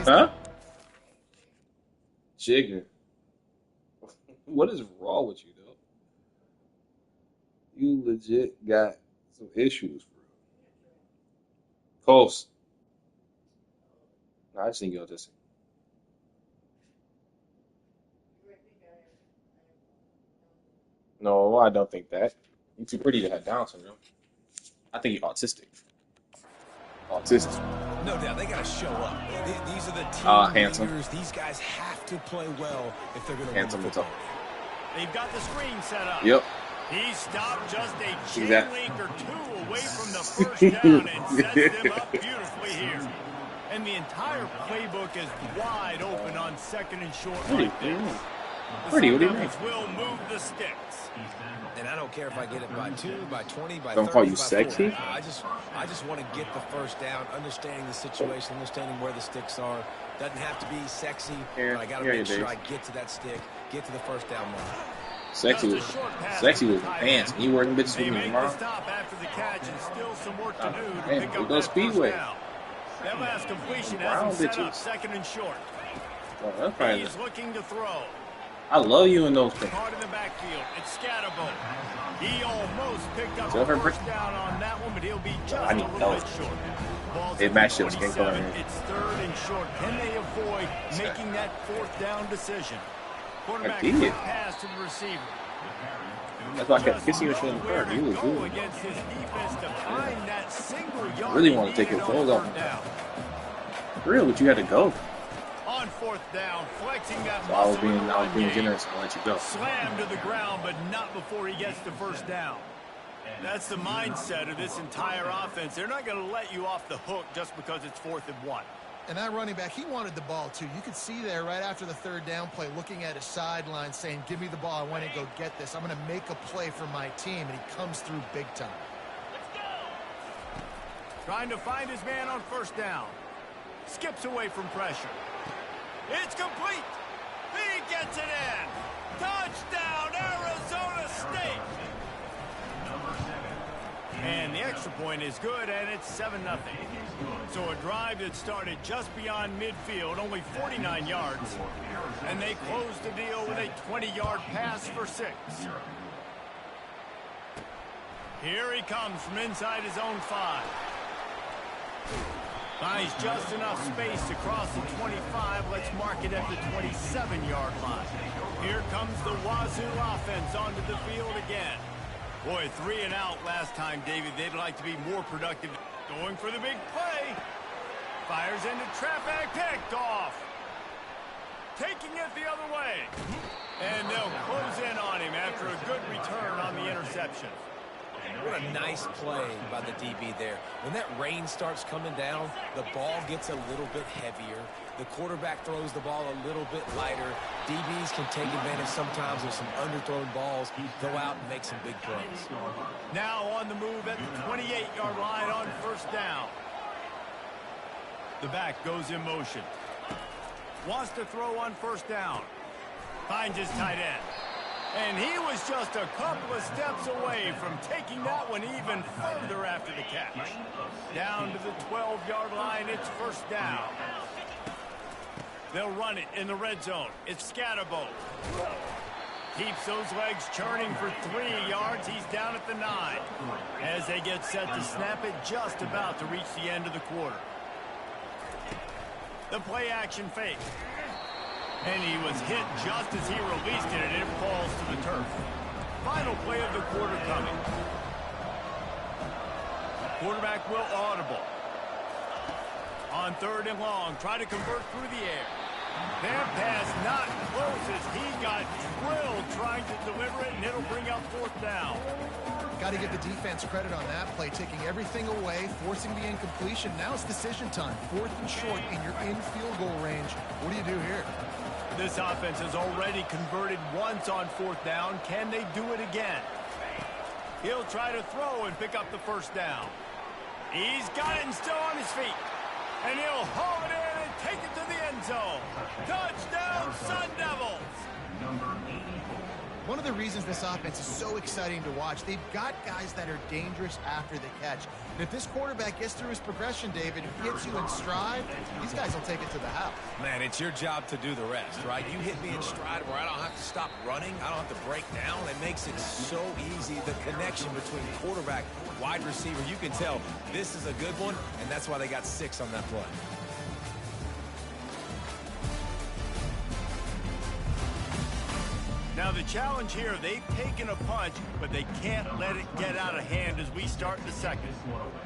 Huh? Jigger. What is wrong with you, though? You legit got some issues, bro. Close. No, I just think you're autistic. No, I don't think that. You're too pretty to have Down syndrome. I think you're autistic. Autistic. No doubt, they got to show up. These are the team handsome. leaders. These guys have to play well if they're going to win the Handsome. football. They've got the screen set up. Yep. He stopped just a chain Exactly. link or two away from the first down and sets them up beautifully here. And the entire playbook is wide open on second and short right there. Pretty, what do you mean? Will move the sticks. And I don't care if I get it by 2, by 20, by 30, Don't call you by sexy? 40. I just want to get the first down, understanding the situation, understanding where the sticks are. Doesn't have to be sexy, but I got to make sure I get to that stick, get to the first down line. Sexy with pants. You wearing bitches with me tomorrow? Stop after the catch and still some work to do to Hey, pick we up go that Speedway. first down. That last completion Brown has him set up bitches. second and short. Oh, that's probably He's looking to throw. I love you in those things. Caught in the backfield. It's Scatterbo. He almost picked up So the if first down on that one, but he'll be just I need a little bit those. short. Ball's It at matched the up, skin 27. color. It's third and short. Can they avoid making that fourth down decision? Quarterback did. quick pass to the receiver. That's why I kept kissing you in the third. You was Go good. against his defense to find that single yard. Really he want to take your needed clothes on off. third down. For real, but you had to go. On fourth down, flexing that So I was muscle in the run being game. generous. I'll let you go. Slammed to the ground, but not before he gets the first down. That's the mindset of this entire offense. They're not going to let you off the hook just because it's 4th and 1. And that running back, he wanted the ball, too. You could see there right after the third down play, looking at his sideline, saying, give me the ball. I want to go get this. I'm going to make a play for my team. And he comes through big time. Trying to find his man on first down. Skips away from pressure. It's complete. He gets it in. Touchdown, Arizona State. And the extra point is good, and it's 7-0. So a drive that started just beyond midfield, only 49 yards. And they close the deal with a 20-yard pass for 6. Here he comes from inside his own 5. Finds just enough space to cross the 25. Let's mark it at the 27-yard line. Here comes the Wazoo offense onto the field again. Boy, 3 and out last time, David. They'd like to be more productive. Going for the big play. Fires into traffic. Picked off. Taking it the other way. And they'll close in on him after a good return on the interception. What a nice play by the DB there. When that rain starts coming down, the ball gets a little bit heavier. The quarterback throws the ball a little bit lighter. DBs can take advantage sometimes of some underthrown balls, go out and make some big plays. Now on the move at the 28-yard line on first down. The back goes in motion. Wants to throw on first down. Finds his tight end. And he was just a couple of steps away from taking that one even further after the catch. Down to the 12-yard line, it's first down. They'll run it in the red zone. It's Scatterbo. Keeps those legs churning for 3 yards. He's down at the 9. As they get set to snap it, just about to reach the end of the quarter. The play action fake. And he was hit just as he released it, and it falls to the turf. Final play of the quarter coming. Quarterback will audible. On 3rd and long, try to convert through the air. That pass not close as he got drilled trying to deliver it, and it'll bring up 4th down. Got to give the defense credit on that play, taking everything away, forcing the incompletion. Now it's decision time. 4th and short, and you're in field goal range. What do you do here? This offense has already converted once on 4th down. Can they do it again? He'll try to throw and pick up the first down. He's got it and still on his feet. And he'll haul it in and take it to the end zone. Touchdown, Sun Devils! One of the reasons this offense is so exciting to watch, they've got guys that are dangerous after the catch. And if this quarterback gets through his progression, David, hits you in stride, these guys will take it to the house. Man, it's your job to do the rest, right? You hit me in stride where I don't have to stop running. I don't have to break down. It makes it so easy. The connection between quarterback, wide receiver, you can tell this is a good one, and that's why they got 6 on that play. Now the challenge here, they've taken a punch, but they can't let it get out of hand as we start the second.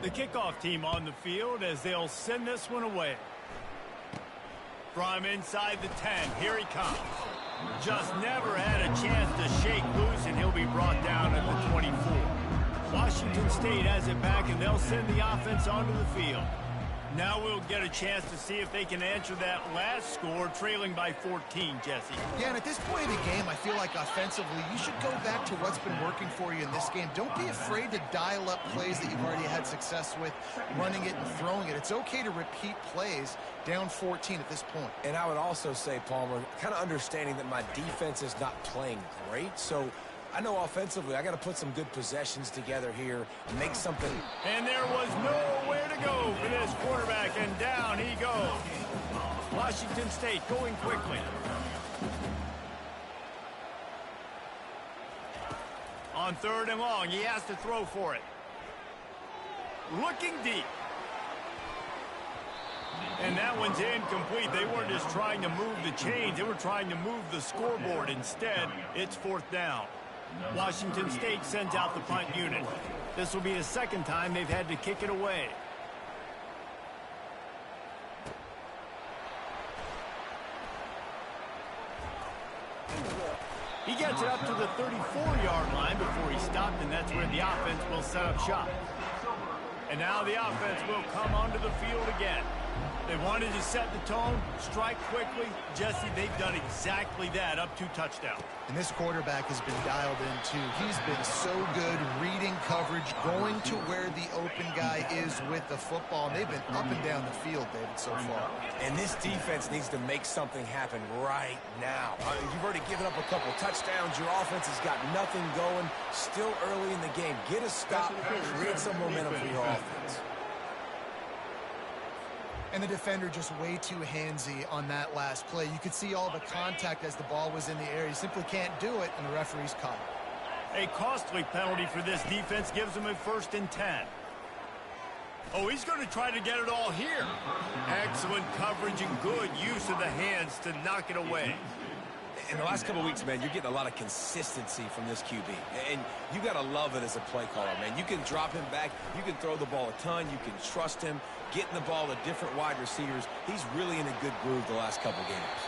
The kickoff team on the field as they'll send this one away. From inside the 10, here he comes. Just never had a chance to shake loose, and he'll be brought down at the 24. Washington State has it back, and they'll send the offense onto the field. Now we'll get a chance to see if they can answer that last score, trailing by 14, Jesse. Yeah, and at this point of the game, I feel like offensively, you should go back to what's been working for you in this game. Don't be afraid to dial up plays that you've already had success with, running it and throwing it. It's okay to repeat plays down 14 at this point. And I would also say, Palmer, kind of understanding that my defense is not playing great, so I know offensively I got to put some good possessions together here and make something. And there was nowhere to go for this quarterback, and down he goes. Washington State going quickly. On 3rd and long, he has to throw for it. Looking deep. And that one's incomplete. They weren't just trying to move the chains. They were trying to move the scoreboard. Instead, it's 4th down. Washington State sends out the punt unit. This will be the second time they've had to kick it away. He gets it up to the 34-yard line before he stopped, and that's where the offense will set up shop. And now the offense will come onto the field again. They wanted to set the tone, strike quickly. Jesse, they've done exactly that, up 2 touchdowns. And this quarterback has been dialed in, too. He's been so good reading coverage, going to where the open guy is with the football. And they've been up and down the field, David, so far. And this defense needs to make something happen right now. You've already given up a couple touchdowns. Your offense has got nothing going. Still early in the game. Get a stop, create some momentum for your offense. And the defender just way too handsy on that last play. You could see all the contact as the ball was in the air. He simply can't do it, and the referee's caught it. A costly penalty for this defense gives them a 1st and 10. Oh, he's going to try to get it all here. Excellent coverage and good use of the hands to knock it away. In the last couple of weeks, man, you're getting a lot of consistency from this QB. And you got to love it as a play caller, man. You can drop him back. You can throw the ball a ton. You can trust him. Getting the ball to different wide receivers. He's really in a good groove the last couple games.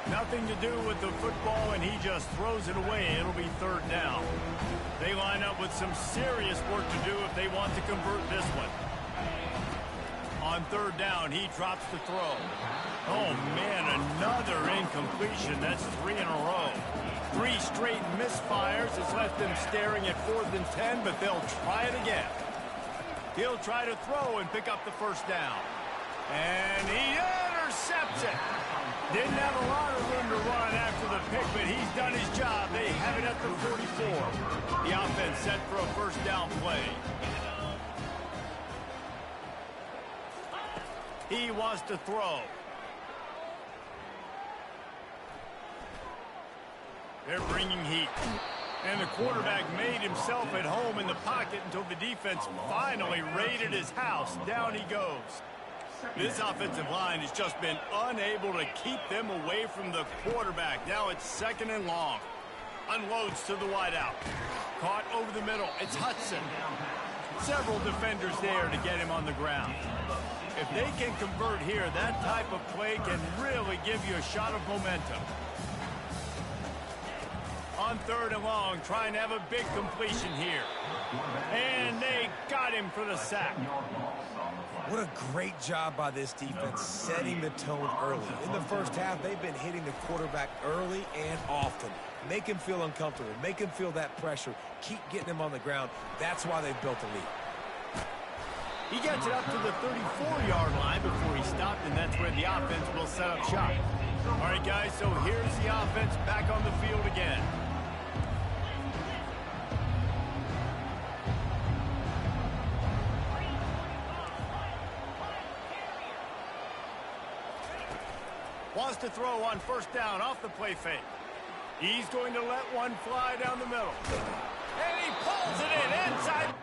Nothing to do with the football, and he just throws it away. It'll be 3rd down. They line up with some serious work to do if they want to convert this one. On 3rd down, he drops the throw. Oh, man, another incompletion. That's 3 in a row. 3 straight misfires has left them staring at 4th and 10, but they'll try it again. He'll try to throw and pick up the 1st down. And he intercepts it. Didn't have a lot of room to run after the pick, but he's done his job. They have it at the 44. The offense set for a 1st down play. He wants to throw. They're bringing heat. And the quarterback made himself at home in the pocket until the defense finally raided his house. Down he goes. This offensive line has just been unable to keep them away from the quarterback. Now it's 2nd and long. Unloads to the wideout. Caught over the middle. It's Hudson. Several defenders there to get him on the ground. If they can convert here, that type of play can really give you a shot of momentum. On 3rd and long, trying to have a big completion here. And they got him for the sack. What a great job by this defense setting the tone early. In the first half, they've been hitting the quarterback early and often. Make him feel uncomfortable. Make him feel that pressure. Keep getting him on the ground. That's why they've built a lead. He gets it up to the 34-yard line before he stopped, and that's where the offense will set up shop. All right, guys, so here's the offense back on the field again. Wants to throw on first down off the play fake. He's going to let one fly down the middle. And he pulls it in inside.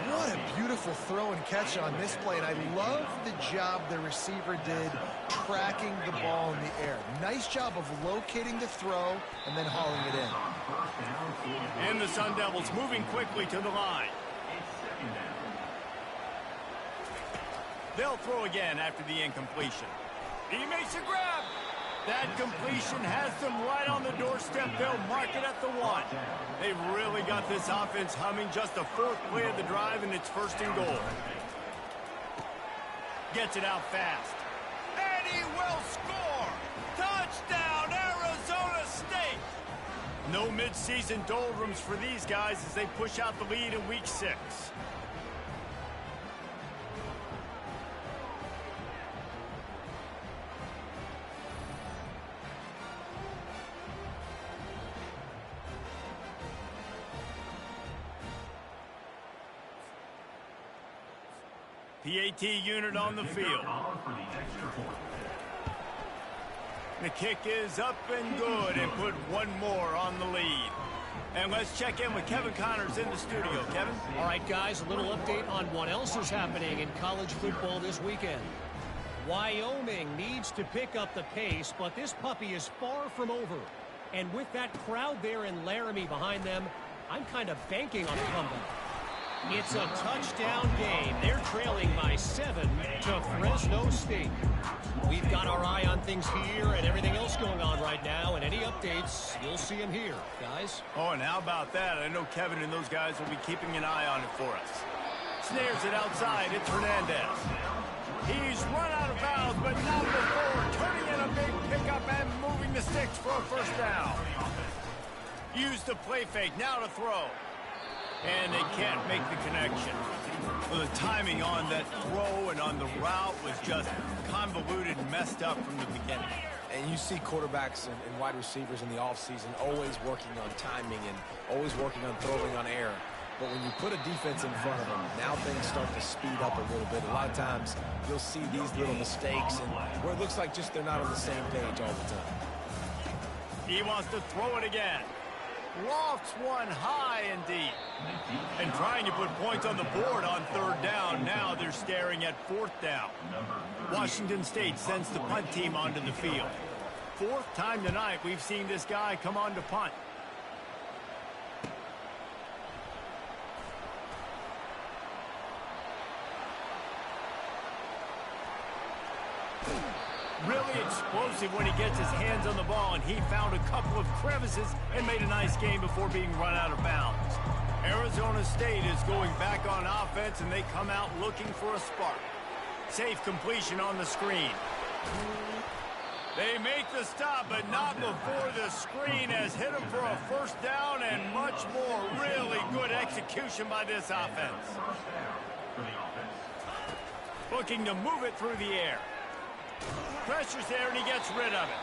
What a beautiful throw and catch on this play, and I love the job the receiver did tracking the ball in the air. Nice job of locating the throw and then hauling it in. And the Sun Devils moving quickly to the line. They'll throw again after the incompletion. He makes a grab. That completion has them right on the doorstep. They'll mark it at the 1. They've really got this offense humming. Just the 4th play of the drive, and it's 1st and goal. Gets it out fast. And he will score! Touchdown, Arizona State! No midseason doldrums for these guys as they push out the lead in Week 6. PAT unit on the field. The kick is up and good, and put one more on the lead. And let's check in with Kevin Connors in the studio. Kevin? All right, guys, a little update on what else is happening in college football this weekend. Wyoming needs to pick up the pace, but this puppy is far from over. And with that crowd there in Laramie behind them, I'm kind of banking on a comeback. It's a touchdown game. They're trailing by 7 to Fresno State. We've got our eye on things here and everything else going on right now, and any updates, you'll see them here, guys. Oh, and how about that? I know Kevin and those guys will be keeping an eye on it for us. Snares it outside. It's Hernandez. He's run out of bounds, but not before turning in a big pickup and moving the sticks for a first down. Use the play fake. Now to throw. And they can't make the connection. Well, the timing on that throw and on the route was just convoluted and messed up from the beginning. And you see quarterbacks and wide receivers in the offseason always working on timing and always working on throwing on air. But when you put a defense in front of them, now things start to speed up a little bit. A lot of times you'll see these little mistakes and where it looks like just they're not on the same page all the time. He wants to throw it again. Lofts one high and deep. And trying to put points on the board on 3rd down. Now they're staring at 4th down. Washington State sends the punt team onto the field. 4th time tonight we've seen this guy come on to punt. Really explosive when he gets his hands on the ball, and he found a couple of crevices and made a nice game before being run out of bounds. Arizona State is going back on offense, and they come out looking for a spark. Safe completion on the screen. They make the stop, but not before the screen has hit them for a first down and much more. Really good execution by this offense. Looking to move it through the air. Pressure's there, and he gets rid of it.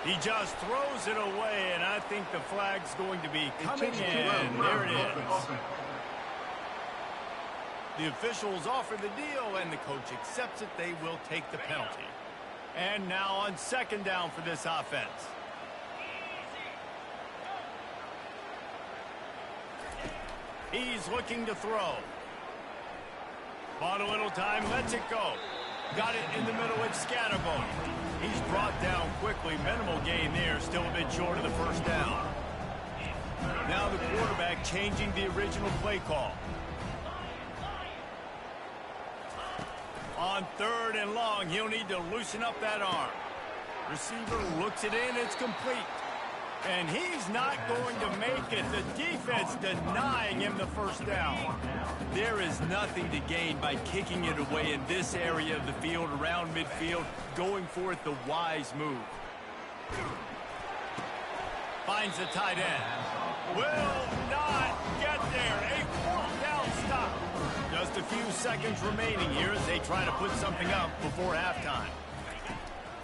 He just throws it away, and I think the flag's going to be coming in. There it is. The officials offer the deal, and the coach accepts it. They will take the penalty. And now on second down for this offense. He's looking to throw. Bought a little time, lets it go. Got it in the middle with Scatterbo. He's brought down quickly. Minimal gain there, still a bit short of the first down. Now the quarterback changing the original play call. On third and long, he'll need to loosen up that arm. Receiver looks it in, it's complete. And he's not going to make it. The defense denying him the first down. There is nothing to gain by kicking it away in this area of the field, around midfield, going for it the wise move. Finds the tight end. Will not get there. A fourth down stop. Just a few seconds remaining here as they try to put something up before halftime.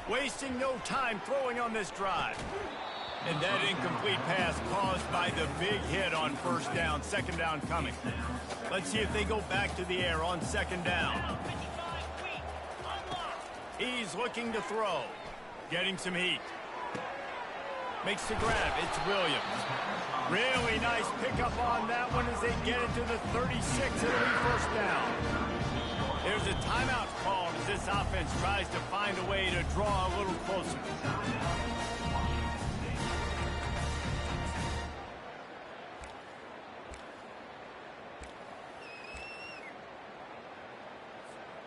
Wasting no time throwing on this drive. And that incomplete pass caused by the big hit on first down. Second down coming. Let's see if they go back to the air on second down. He's looking to throw. Getting some heat. Makes the grab. It's Williams. Really nice pickup on that one as they get it to the 36. It'll be first down. There's a timeout called as this offense tries to find a way to draw a little closer.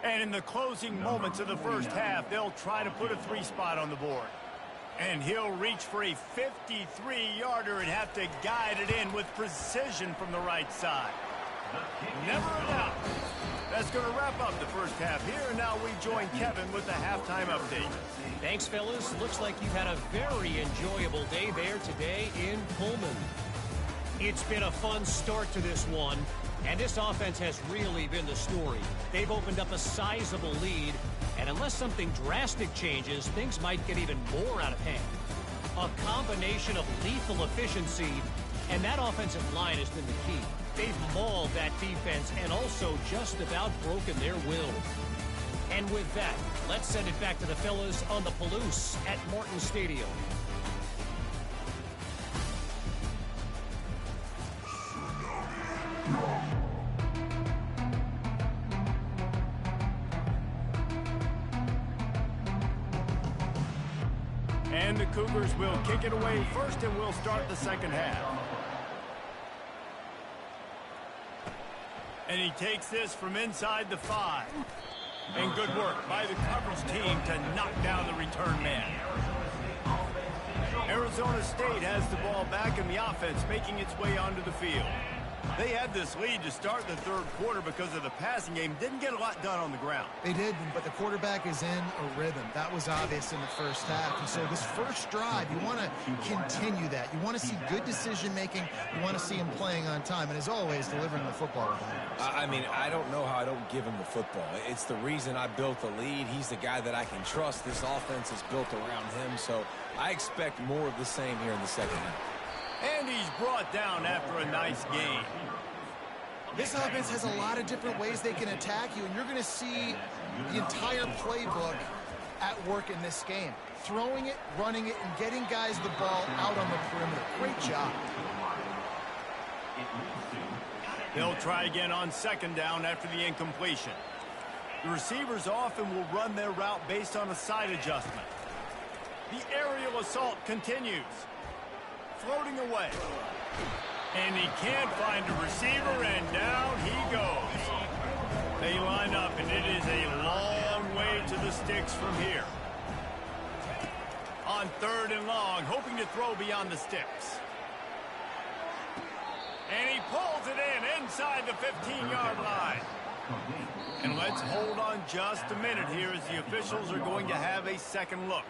And in the closing moments of the first half, they'll try to put a 3-spot on the board. And he'll reach for a 53-yarder and have to guide it in with precision from the right side. Never a doubt. That's going to wrap up the first half here. And now we join Kevin with the halftime update. Thanks, fellas. Looks like you've had a very enjoyable day there today in Pullman. It's been a fun start to this one. And this offense has really been the story. They've opened up a sizable lead, and unless something drastic changes, things might get even more out of hand. A combination of lethal efficiency, and that offensive line has been the key. They've mauled that defense and also just about broken their will. And with that, let's send it back to the fellas on the Palouse at Morton Stadium. And the Cougars will kick it away first, and we'll start the second half. And he takes this from inside the 5. And good work by the coverage team to knock down the return man. Arizona State has the ball back, and the offense making its way onto the field. They had this lead to start the third quarter because of the passing game. Didn't get a lot done on the ground. They did, but the quarterback is in a rhythm. That was obvious in the first half. And so this first drive, you want to continue that. You want to see good decision-making. You want to see him playing on time. And as always, delivering the football. I mean, I don't know how I don't give him the football. It's the reason I built the lead. He's the guy that I can trust. This offense is built around him. So I expect more of the same here in the second half. And he's brought down after a nice gain. This offense has a lot of different ways they can attack you, and you're going to see the entire playbook at work in this game. Throwing it, running it, and getting guys the ball out on the perimeter. Great job. They'll try again on second down after the incompletion. The receivers often will run their route based on a side adjustment. The aerial assault continues. Floating away. And he can't find a receiver, and down he goes. They line up, and it is a long way to the sticks from here. On third and long, hoping to throw beyond the sticks. And he pulls it in inside the 15-yard line. And let's hold on just a minute here as the officials are going to have a second look.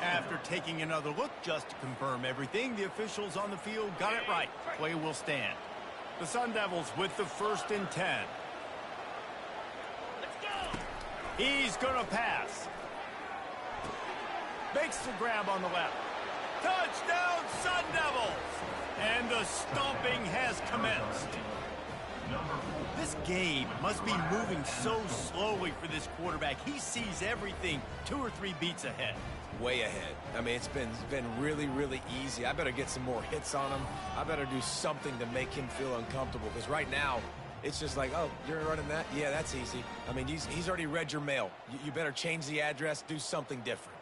After taking another look just to confirm everything, the officials on the field got it right. Play will stand. The Sun Devils with the 1st and 10. He's going to pass. Makes the grab on the left. Touchdown, Sun Devils! And the stomping has commenced. This This game must be moving so slowly for this quarterback. He sees everything 2 or 3 beats ahead. Way ahead. I mean, it's been really, really easy. I better get some more hits on him. I better do something to make him feel uncomfortable, because right now, it's just like, oh, you're running that? Yeah, that's easy. I mean, he's already read your mail. You better change the address, do something different.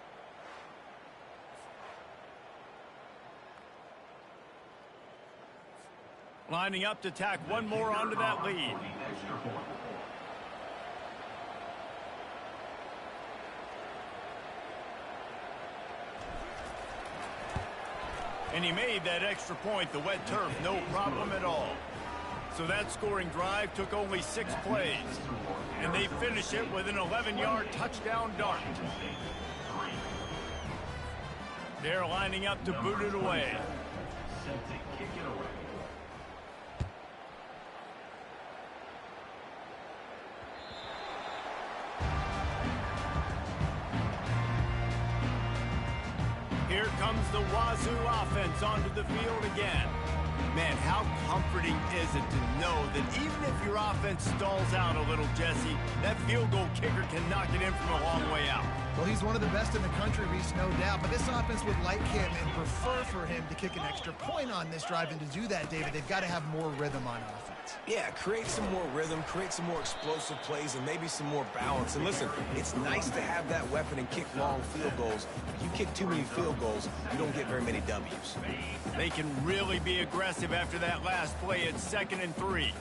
Lining up to tack one more onto that lead. And he made that extra point, the wet turf, no problem at all. So that scoring drive took only 6 plays. And they finish it with an 11-yard touchdown dart. They're lining up to boot it away. Here comes the Wazoo offense onto the field again. Man, how comforting is it to know that even if your offense stalls out a little, Jesse, that field goal kicker can knock it in from a long way out. Well, he's one of the best in the country, Reese, no doubt. But this offense would like him and prefer for him to kick an extra point on this drive. And to do that, David, they've got to have more rhythm on offense. Yeah, create some more rhythm, create some more explosive plays, and maybe some more balance. And listen, it's nice to have that weapon and kick long field goals. If you kick too many field goals, you don't get very many W's. They can really be aggressive after that last play. It's 2nd and 3.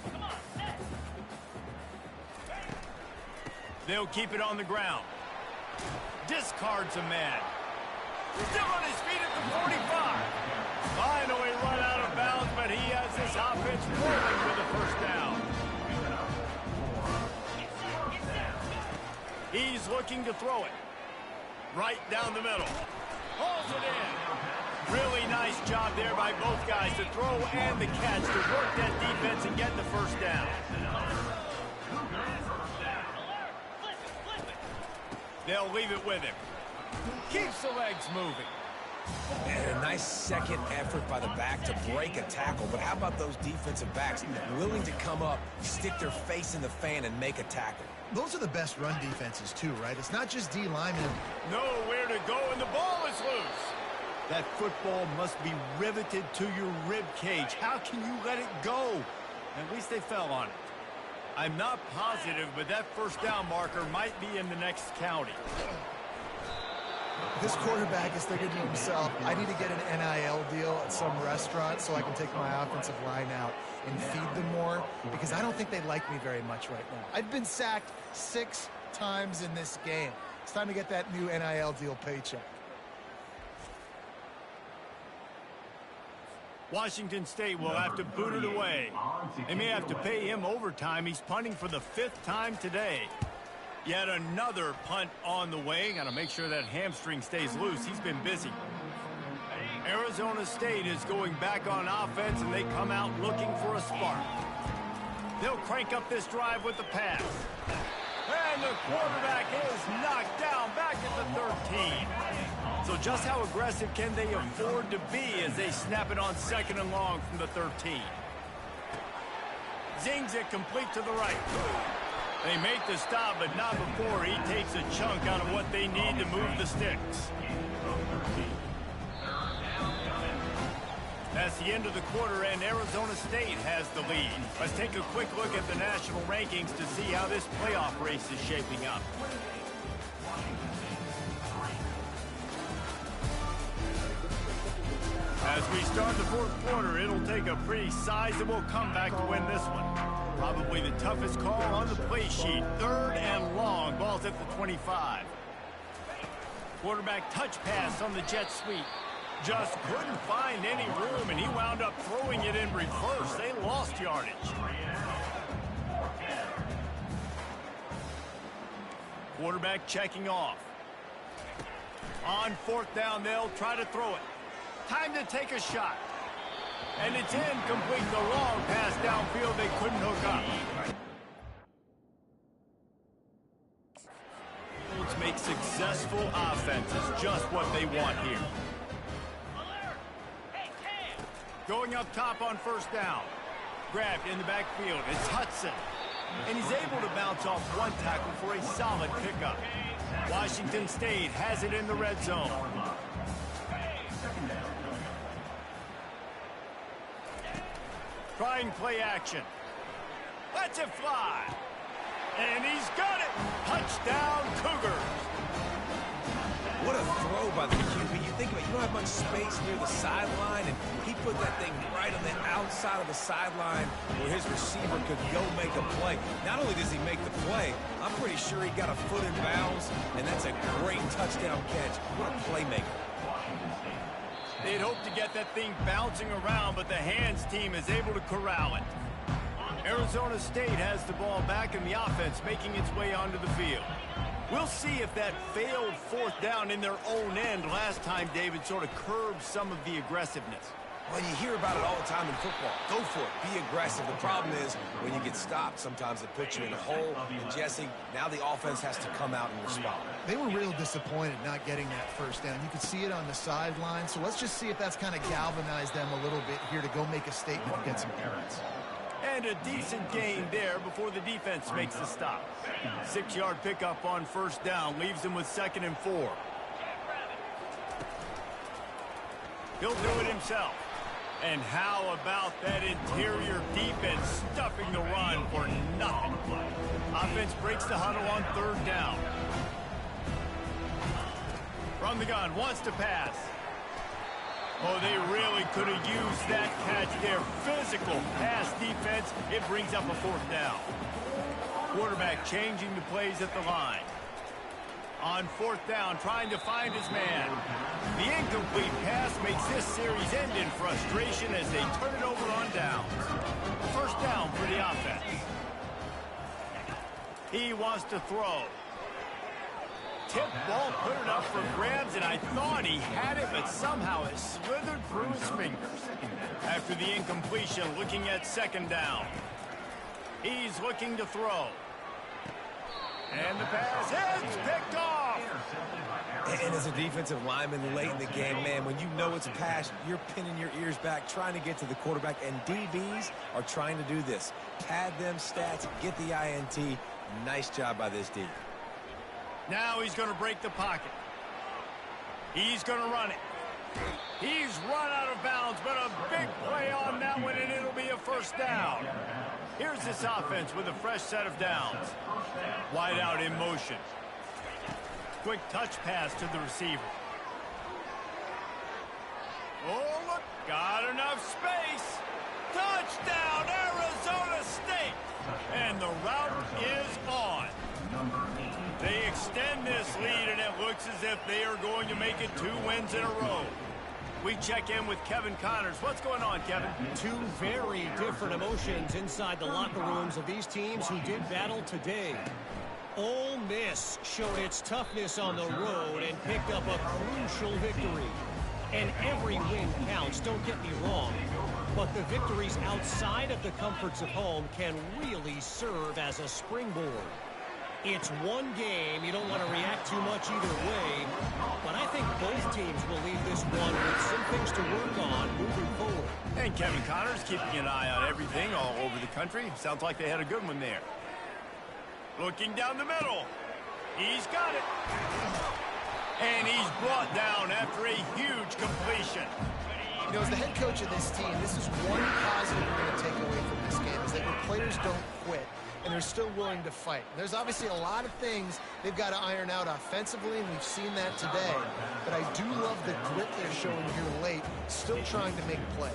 They'll keep it on the ground. Discards a man. Still on his feet at the 45. Finally run out of bounds, but he has this offense rolling for the first down. He's looking to throw it. Right down the middle. Hauls it in. Really nice job there by both guys to throw and the catch to work that defense and get the first down. They'll leave it with him. Keeps the legs moving. And a nice second effort by the back to break a tackle. But how about those defensive backs willing to come up, stick their face in the fan, and make a tackle? Those are the best run defenses, too, right? It's not just D linemen. Nowhere to go, and the ball is loose. That football must be riveted to your rib cage. How can you let it go? At least they fell on it. I'm not positive, but that first down marker might be in the next county. This quarterback is thinking to himself, I need to get an NIL deal at some restaurant so I can take my offensive line out and feed them more, because I don't think they like me very much right now. I've been sacked 6 times in this game. It's time to get that new NIL deal paycheck. Washington State will have to boot it away. They may have to pay him overtime. He's punting for the 5th time today. Yet another punt on the way. Got to make sure that hamstring stays loose. He's been busy. Arizona State is going back on offense, and they come out looking for a spark. They'll crank up this drive with the pass. And the quarterback is knocked down back at the 13. So just how aggressive can they afford to be as they snap it on 2nd and long from the 13? Zings it complete to the right. They make the stop, but not before he takes a chunk out of what they need to move the sticks. That's the end of the quarter, and Arizona State has the lead. Let's take a quick look at the national rankings to see how this playoff race is shaping up. As we start the 4th quarter, it'll take a pretty sizable comeback to win this one. Probably the toughest call on the play sheet. 3rd and long. Ball's at the 25. Quarterback touch pass on the jet sweep. Just couldn't find any room, and he wound up throwing it in reverse. They lost yardage. Quarterback checking off. On 4th down, they'll try to throw it. Time to take a shot. And it's incomplete. The long pass downfield they couldn't hook up. Let's make successful offenses just what they want here. Going up top on 1st down. Grabbed in the backfield. It's Hudson. And he's able to bounce off one tackle for a solid pickup. Washington State has it in the red zone. Trying play action. Lets it fly. And he's got it. Touchdown, Cougars. What a throw by the QB. You think about it, you don't have much space near the sideline, and he put that thing right on the outside of the sideline where his receiver could go make a play. Not only does he make the play, I'm pretty sure he got a foot in bounds, and that's a great touchdown catch. What a playmaker. They'd hoped to get that thing bouncing around, but the hands team is able to corral it. Arizona State has the ball back in the offense, making its way onto the field. We'll see if that failed fourth down in their own end last time, David, sort of curbed some of the aggressiveness. Well, you hear about it all the time in football. Go for it. Be aggressive. The problem is when you get stopped, sometimes it puts you in a hole. And, Jesse, now the offense has to come out and respond. They were real disappointed not getting that first down. You could see it on the sideline. So let's just see if that's kind of galvanized them a little bit here to go make a statement and get some yards. And a decent gain there before the defense makes the stop. 6-yard pickup on first down leaves them with 2nd and 4. He'll do it himself. And how about that interior defense stuffing the run for nothing? Offense breaks the huddle on 3rd down. From the gun, wants to pass. Oh, they really could have used that catch there. Physical pass defense. It brings up a 4th down. Quarterback changing the plays at the line. On 4th down, trying to find his man. The incomplete pass makes this series end in frustration as they turn it over on downs. 1st down for the offense. He wants to throw. Tip ball, put it up for grabs, and I thought he had it, but somehow it slithered through his fingers. After the incompletion, looking at 2nd down. He's looking to throw. And the pass is picked off. And as a defensive lineman late in the game, man, when you know it's a pass, you're pinning your ears back, trying to get to the quarterback, and DBs are trying to do this. Pad them stats, get the INT. Nice job by this D. Now he's going to break the pocket. He's going to run it. He's run out of bounds, but a big play on that one, and it'll be a 1st down. Here's this offense with a fresh set of downs. Wide out in motion. Quick touch pass to the receiver. Oh, look, got enough space. Touchdown, Arizona State. And the route is on. They extend this lead, and it looks as if they are going to make it 2 wins in a row. We check in with Kevin Connors. What's going on, Kevin? 2 very different emotions inside the locker rooms of these teams who did battle today. Ole Miss showed its toughness on the road and picked up a crucial victory. And every win counts, don't get me wrong. But the victories outside of the comforts of home can really serve as a springboard. It's one game. You don't want to react too much either way. But I think both teams will leave this one with some things to work on moving forward. And Kevin Connors keeping an eye on everything all over the country. Sounds like they had a good one there. Looking down the middle. He's got it. And he's brought down after a huge completion. You know, as the head coach of this team, this is one positive we're going to take away from this game, is that your players don't quit, and they're still willing to fight. There's obviously a lot of things they've got to iron out offensively, and we've seen that today. But I do love the grit they're showing here late, still trying to make plays.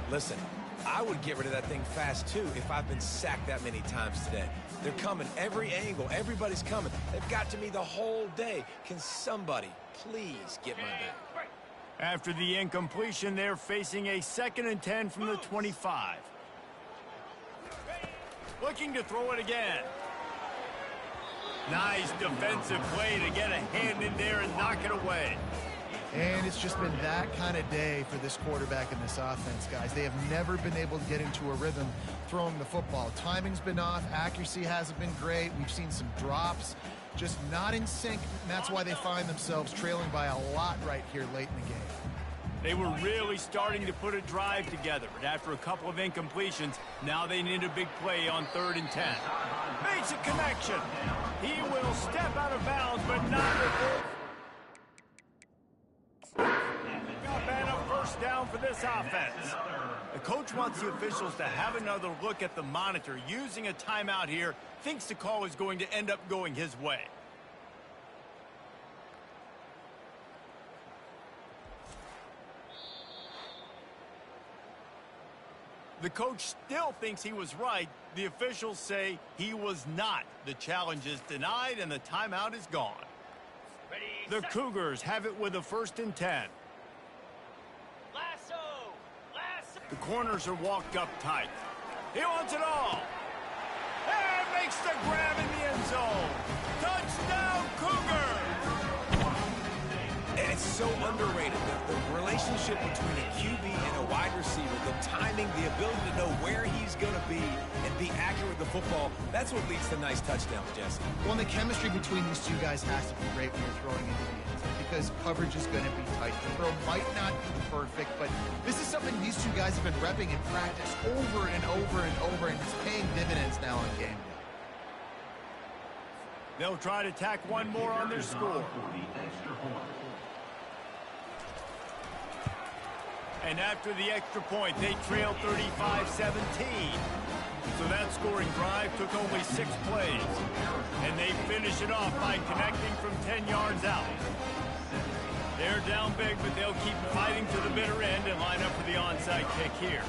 Listen, I would get rid of that thing fast, too, if I've been sacked that many times today. They're coming every angle. Everybody's coming. They've got to me the whole day. Can somebody please get my back? After the incompletion, they're facing a 2nd and 10 from the 25. Looking to throw it again. Nice defensive play to get a hand in there and knock it away. And it's just been that kind of day for this quarterback and this offense, guys. They have never been able to get into a rhythm throwing the football. Timing's been off. Accuracy hasn't been great. We've seen some drops. Just not in sync, and that's why they find themselves trailing by a lot right here late in the game. They were really starting to put a drive together, but after a couple of incompletions, now they need a big play on 3rd and 10. Makes a connection. He will step out of bounds, but not before. And a first down for this offense. The coach wants the officials to have another look at the monitor. Using a timeout here, thinks the call is going to end up going his way. The coach still thinks he was right. The officials say he was not. The challenge is denied, and the timeout is gone. The Cougars have it with a 1st and 10. The corners are walked up tight. He wants it all. And makes the grab in the end zone. Touchdown, Cougars! And it's so underrated. The relationship between a QB and a wide receiver, the timing, the ability to know where he's going to be and be accurate with the football, that's what leads to nice touchdowns, Jesse. Well, the chemistry between these two guys has to be great when you're throwing into the end zone because coverage is going to be tight. The throw might not be perfect, but this is something these two guys have been repping in practice over and over and over, and it's paying dividends now on game day. They'll try to tack one more on their score. And after the extra point, they trail 35-17. So that scoring drive took only 6 plays. And they finish it off by connecting from 10 yards out. They're down big, but they'll keep fighting to the bitter end and line up for the onside kick here.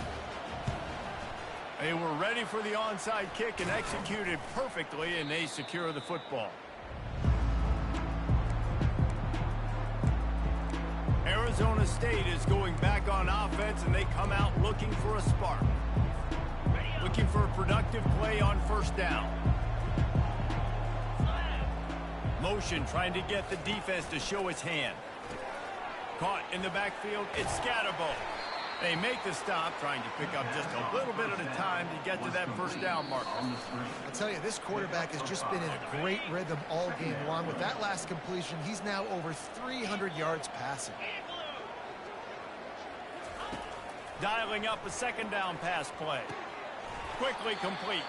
They were ready for the onside kick and executed perfectly, and they secure the football. Arizona State is going back on offense, and they come out looking for a spark. Looking for a productive play on 1st down. Motion trying to get the defense to show its hand. Caught in the backfield, it's Scatterbo. They make the stop, trying to pick up just a little bit at a time to get to that 1st down marker. I'll tell you, this quarterback has just been in a great rhythm all game long. With that last completion, he's now over 300 yards passing. Dialing up a 2nd down pass play. Quickly complete.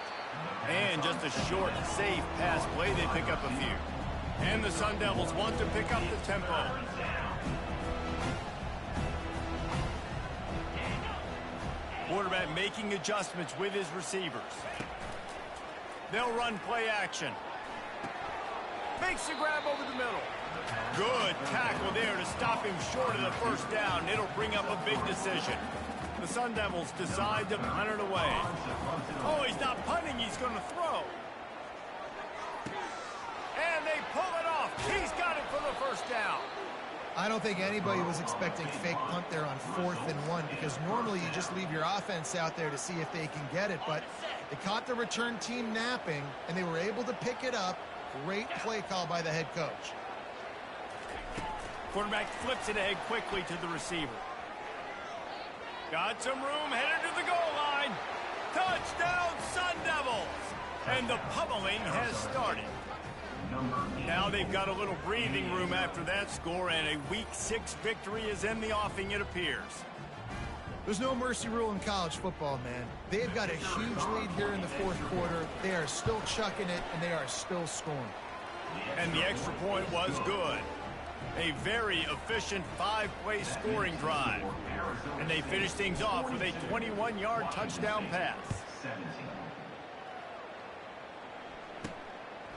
And just a short, safe pass play. They pick up a few. And the Sun Devils want to pick up the tempo. Quarterback making adjustments with his receivers. They'll run play action. Makes the grab over the middle. Good tackle there to stop him short of the 1st down. It'll bring up a big decision. The Sun Devils decide to punt it away. Oh, he's not punting, he's going to throw. And they pull it off. He's got it for the 1st down. I don't think anybody was expecting fake punt there on 4th and 1 because normally you just leave your offense out there to see if they can get it, but they caught the return team napping and they were able to pick it up. Great play call by the head coach. Quarterback flips it ahead quickly to the receiver. Got some room, headed to the goal line. Touchdown, Sun Devils! And the pummeling has started. Now they've got a little breathing room after that score, and a Week 6 victory is in the offing, it appears. There's no mercy rule in college football, man. They've got a huge lead here in the 4th quarter. They are still chucking it, and they are still scoring. And the extra point was good. A very efficient 5-play scoring drive. And they finish things off with a 21-yard touchdown pass.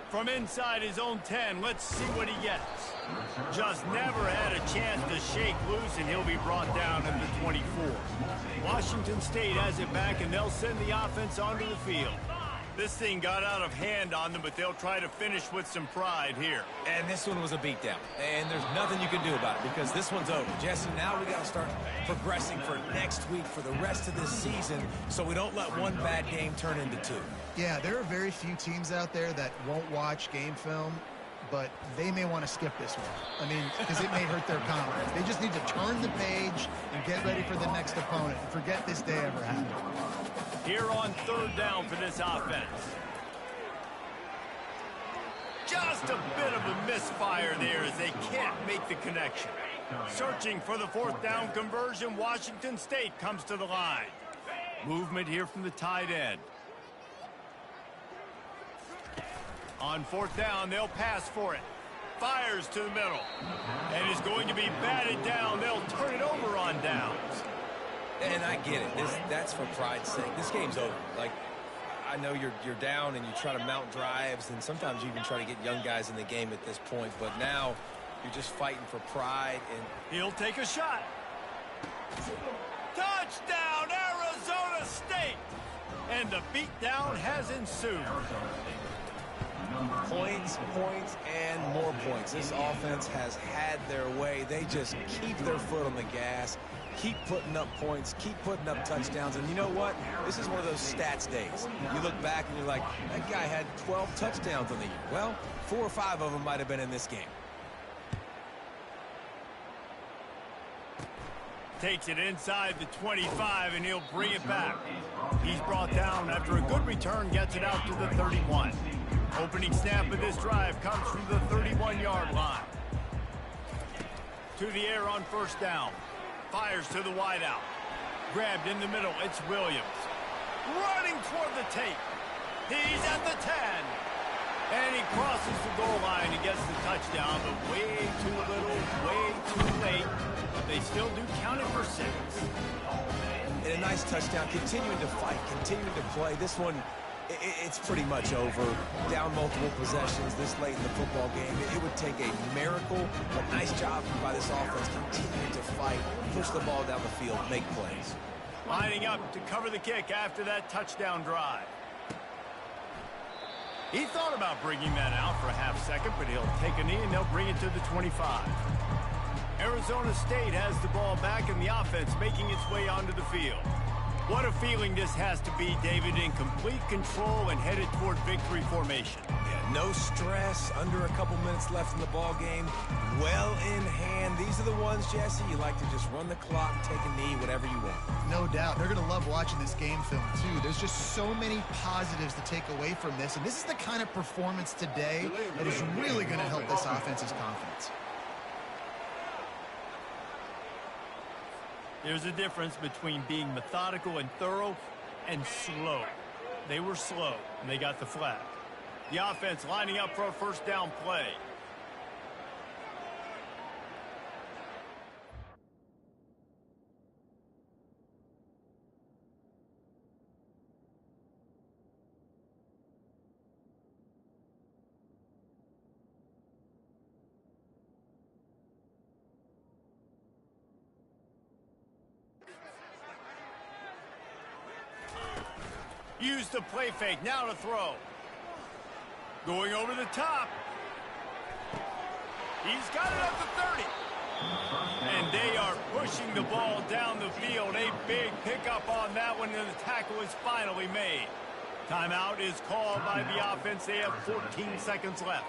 From inside his own 10, let's see what he gets. Just never had a chance to shake loose, and he'll be brought down at the 24. Washington State has it back, and they'll send the offense onto the field. This thing got out of hand on them, but they'll try to finish with some pride here. And this one was a beatdown. And there's nothing you can do about it because this one's over. Jesse, now we got to start progressing for next week, for the rest of this season, so we don't let one bad game turn into 2. Yeah, there are very few teams out there that won't watch game film, but they may want to skip this one. I mean, because it may hurt their confidence. They just need to turn the page and get ready for the next opponent and forget this day ever happened. Here on 3rd down for this offense. Just a bit of a misfire there as they can't make the connection. Searching for the fourth down conversion, Washington State comes to the line. Movement here from the tight end. On fourth down, they'll pass for it. Fires to the middle. And is going to be batted down. They'll turn it over on downs. And I get it. That's for pride's sake. This game's over. Like, I know you're down and you try to mount drives, and sometimes you even try to get young guys in the game at this point. But now you're just fighting for pride. And he'll take a shot. Touchdown, Arizona State! And the beatdown has ensued. Points, and more points. This offense has had their way. They just keep their foot on the gas, keep putting up points, keep putting up touchdowns. And you know what? This is one of those stats days. You look back and you're like, that guy had 12 touchdowns on the year. Well, 4 or 5 of them might have been in this game. Takes it inside the 25, and he'll bring it back. He's brought down after a good return, gets it out to the 31. Opening snap of this drive comes from the 31-yard line. To the air on first down. Fires to the wideout. Grabbed in the middle, it's Williams. Running toward the tape. He's at the 10. And he crosses the goal line and gets the touchdown, but way too little, way too late. But they still do count it for 6. And a nice touchdown, continuing to fight, continuing to play. This one, it's pretty much over. Down multiple possessions this late in the football game. It would take a miracle, but nice job by this offense continuing to fight, push the ball down the field, make plays. Lining up to cover the kick after that touchdown drive. He thought about bringing that out for a half second, but he'll take a knee and they'll bring it to the 25. Arizona State has the ball back and the offense making its way onto the field. What a feeling this has to be, David, in complete control and headed toward victory formation. Yeah, no stress, under a couple minutes left in the ball game, well in hand. These are the ones, Jesse, you like to just run the clock, take a knee, whatever you want. No doubt. They're going to love watching this game film, too. There's just so many positives to take away from this, and this is the kind of performance today that is really going to help this offense's confidence. There's a difference between being methodical and thorough and slow. They were slow, and they got the flag. The offense lining up for a first down play. Use the play fake, now to throw. Going over the top. He's got it up to 30. And they are pushing the ball down the field. A big pickup on that one, and the tackle is finally made. Timeout is called by the offense. They have 14 seconds left.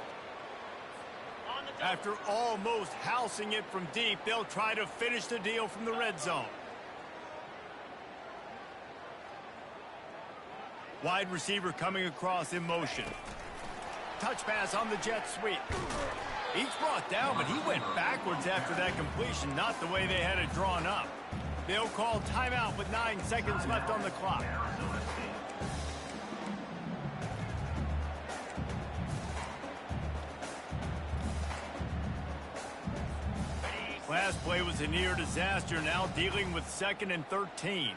After almost housing it from deep, they'll try to finish the deal from the red zone. Wide receiver coming across in motion. Touch pass on the jet sweep. He's brought down, but he went backwards after that completion, not the way they had it drawn up. They'll call timeout with 9 seconds left on the clock. Last play was a near disaster, now dealing with 2nd and 13.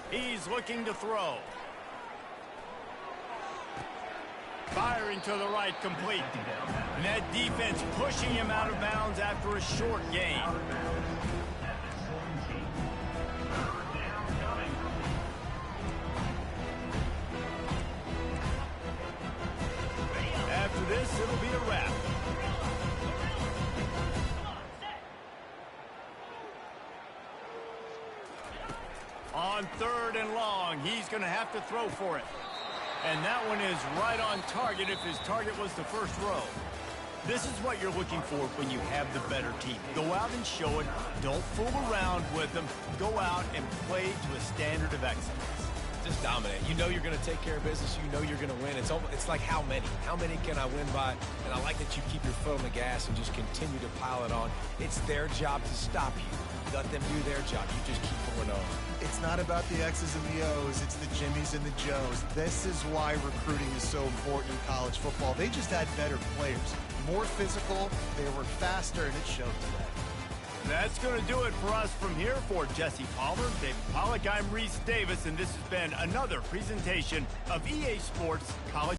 He's looking to throw. Firing to the right, complete. And that defense pushing him out of bounds after a short gain. After this, it'll be a wrap. On 3rd and long, he's going to have to throw for it. And that one is right on target if his target was the first row. This is what you're looking for when you have the better team. Go out and show it. Don't fool around with them. Go out and play to a standard of excellence. Just dominate. You know you're going to take care of business. You know you're going to win. It's like how many? How many can I win by? And I like that you keep your foot on the gas and just continue to pile it on. It's their job to stop you. Let them do their job. You just keep going on. It's not about the X's and the O's. It's the Jimmies and the Joes. This is why recruiting is so important in college football. They just had better players, more physical, they were faster, and it showed today. That's going to do it for us from here. For Jesse Palmer, David Pollack, I'm Reese Davis, and this has been another presentation of EA Sports College